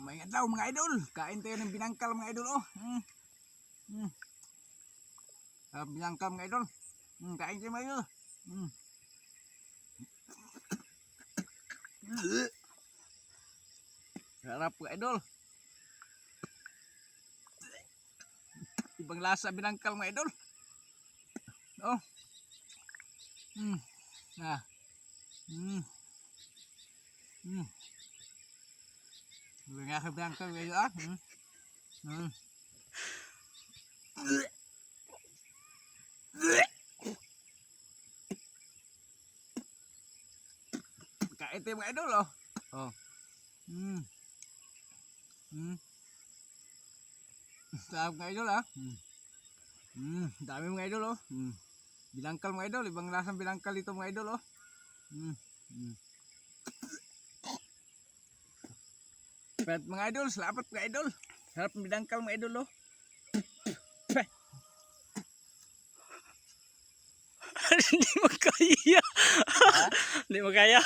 May adlaw mga idol. Kain tayo ng binangkal mga idol oh. Binangkal mga idol. Kain tayo mga idol. Sarap mga idol. Ibang lasa binangkal mga idol. Oh. Nga ka binangkal mga idol ah. Kain tayo mga idol oh. Oh. Sarap mga idol ah. Dami mga idol oh. Binangkal mga idol, ibang lasang binangkal ito mga idol oh. Sarap mga idol, salamat mga idol. Sarap binangkal mga idol oh. Hindi mo kaya. Hindi mo kaya.